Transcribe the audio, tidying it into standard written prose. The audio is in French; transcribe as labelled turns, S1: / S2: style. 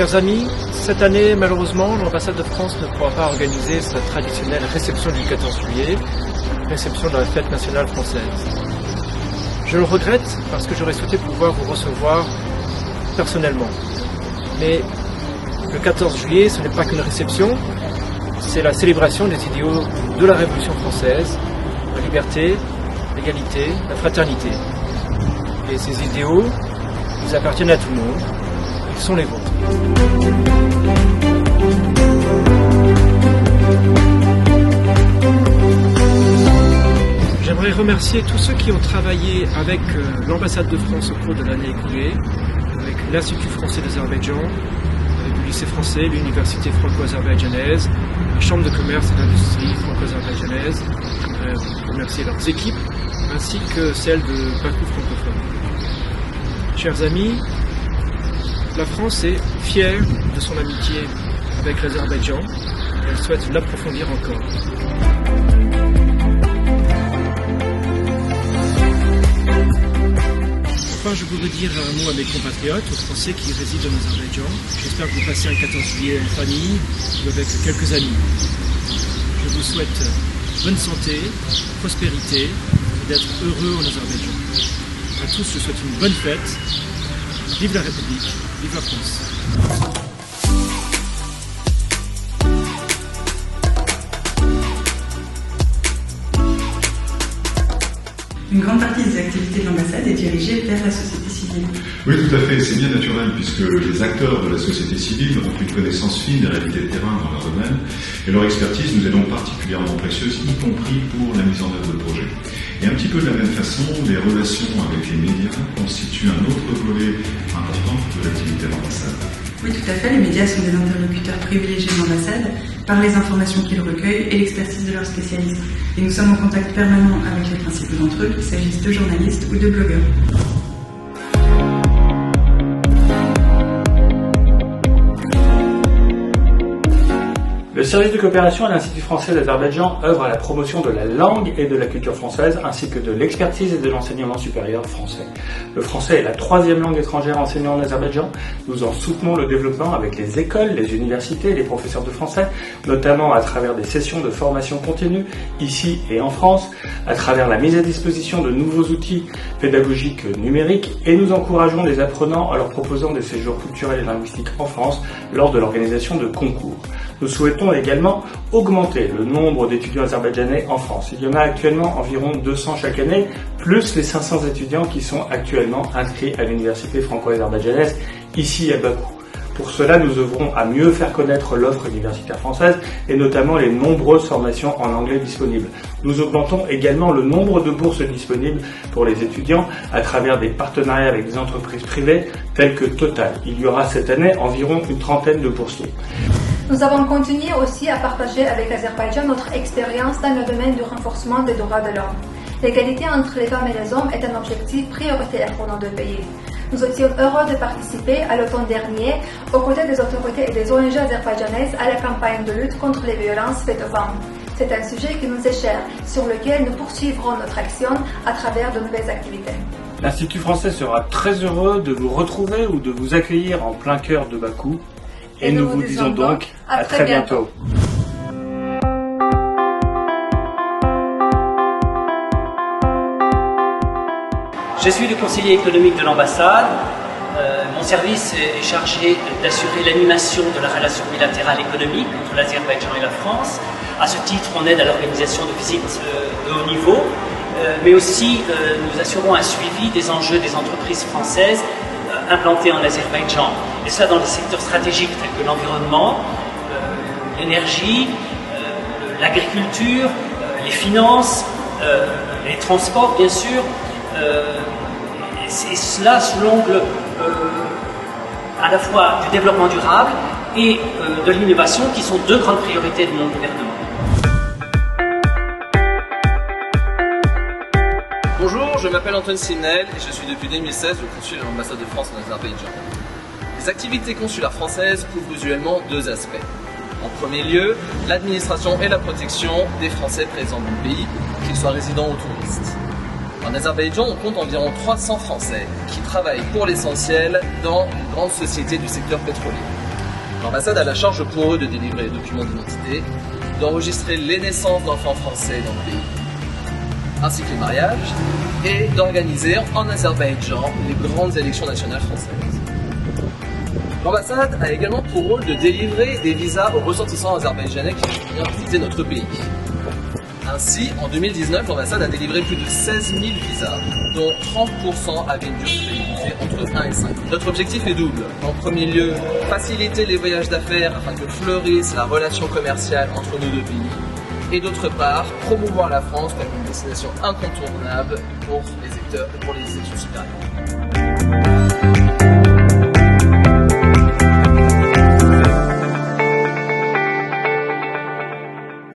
S1: Chers amis, cette année, malheureusement, l'ambassade de France ne pourra pas organiser sa traditionnelle réception du 14 juillet, réception de la fête nationale française. Je le regrette parce que j'aurais souhaité pouvoir vous recevoir personnellement. Mais le 14 juillet, ce n'est pas qu'une réception, c'est la célébration des idéaux de la Révolution française, la liberté, l'égalité, la fraternité. Et ces idéaux, ils appartiennent à tout le monde, ils sont les vôtres. J'aimerais remercier tous ceux qui ont travaillé avec l'ambassade de France au cours de l'année écoulée, avec l'Institut français d'Azerbaïdjan, avec le lycée français, l'université franco-azerbaïdjanaise, la chambre de commerce et d'industrie franco-azerbaïdjanaise. J'aimerais remercier leurs équipes, ainsi que celles de Bakou francophone. Chers amis, la France est fière de son amitié avec l'Azerbaïdjan et elle souhaite l'approfondir encore. Enfin, je voudrais dire un mot à mes compatriotes, aux Français qui résident en Azerbaïdjan. J'espère que vous passez un 14 juillet en famille ou avec quelques amis. Je vous souhaite bonne santé, prospérité et d'être heureux en Azerbaïdjan. À tous, je souhaite une bonne fête. Vive la République, vive la France.
S2: Une grande partie des activités de l'ambassade est dirigée vers la société civile.
S3: Oui, tout à fait. C'est bien naturel puisque les acteurs de la société civile ont une connaissance fine des réalités de terrain dans leur domaine et leur expertise nous est donc particulièrement précieuse, y compris pour la mise en œuvre de projets. Et un petit peu de la même façon, les relations avec les médias constituent un autre volet important de l'activité de l'ambassade.
S2: Oui, tout à fait. Les médias sont des interlocuteurs privilégiés de l'ambassade par les informations qu'ils recueillent et l'expertise de leurs spécialistes. Et nous sommes en contact permanent avec les principaux d'entre eux, qu'il s'agisse de journalistes ou de blogueurs.
S4: Le service de coopération à l'Institut français d'Azerbaïdjan œuvre à la promotion de la langue et de la culture française, ainsi que de l'expertise et de l'enseignement supérieur français. Le français est la troisième langue étrangère enseignée en Azerbaïdjan. Nous en soutenons le développement avec les écoles, les universités, les professeurs de français, notamment à travers des sessions de formation continue, ici et en France, à travers la mise à disposition de nouveaux outils pédagogiques numériques, et nous encourageons les apprenants en leur proposant des séjours culturels et linguistiques en France lors de l'organisation de concours. Nous souhaitons également augmenter le nombre d'étudiants azerbaïdjanais en France. Il y en a actuellement environ 200 chaque année, plus les 500 étudiants qui sont actuellement inscrits à l'université franco-azerbaïdjanaise, ici à Bakou. Pour cela, nous œuvrons à mieux faire connaître l'offre universitaire française et notamment les nombreuses formations en anglais disponibles. Nous augmentons également le nombre de bourses disponibles pour les étudiants à travers des partenariats avec des entreprises privées telles que Total. Il y aura cette année environ une trentaine de boursiers.
S5: Nous avons continué aussi à partager avec l'Azerbaïdjan notre expérience dans le domaine du renforcement des droits de l'homme. L'égalité entre les femmes et les hommes est un objectif prioritaire pour nos deux pays. Nous étions heureux de participer à l'automne dernier aux côtés des autorités et des ONG azerbaïdjanaises à la campagne de lutte contre les violences faites aux femmes. C'est un sujet qui nous est cher, sur lequel nous poursuivrons notre action à travers de nouvelles activités.
S4: L'Institut français sera très heureux de vous retrouver ou de vous accueillir en plein cœur de Bakou. Et nous vous disons donc à très bientôt.
S6: Je suis le conseiller économique de l'ambassade. Mon service est chargé d'assurer l'animation de la relation bilatérale économique entre l'Azerbaïdjan et la France. À ce titre, on aide à l'organisation de visites de haut niveau, mais aussi nous assurons un suivi des enjeux des entreprises françaises implantées en Azerbaïdjan. Et cela dans des secteurs stratégiques tels que l'environnement, l'énergie, l'agriculture, les finances, les transports bien sûr. Et cela sous l'angle à la fois du développement durable et de l'innovation qui sont deux grandes priorités de mon gouvernement.
S7: Bonjour, je m'appelle Antoine Simnel et je suis depuis 2016 le consul de l'ambassade de France en Azerbaïdjan. Les activités consulaires françaises couvrent usuellement deux aspects. En premier lieu, l'administration et la protection des Français présents dans le pays, qu'ils soient résidents ou touristes. En Azerbaïdjan, on compte environ 300 Français qui travaillent pour l'essentiel dans une grande société du secteur pétrolier. L'ambassade a la charge pour eux de délivrer les documents d'identité, d'enregistrer les naissances d'enfants français dans le pays, ainsi que les mariages, et d'organiser en Azerbaïdjan les grandes élections nationales françaises. L'ambassade a également pour rôle de délivrer des visas aux ressortissants azerbaïdjanais qui veulent venir visiter notre pays. Ainsi, en 2019, l'ambassade a délivré plus de 16 000 visas, dont 30% avaient une durée de validité entre 1 et 5 ans. Notre objectif est double. En premier lieu, faciliter les voyages d'affaires afin que fleurisse la relation commerciale entre nos deux pays. Et d'autre part, promouvoir la France comme une destination incontournable pour les études supérieures.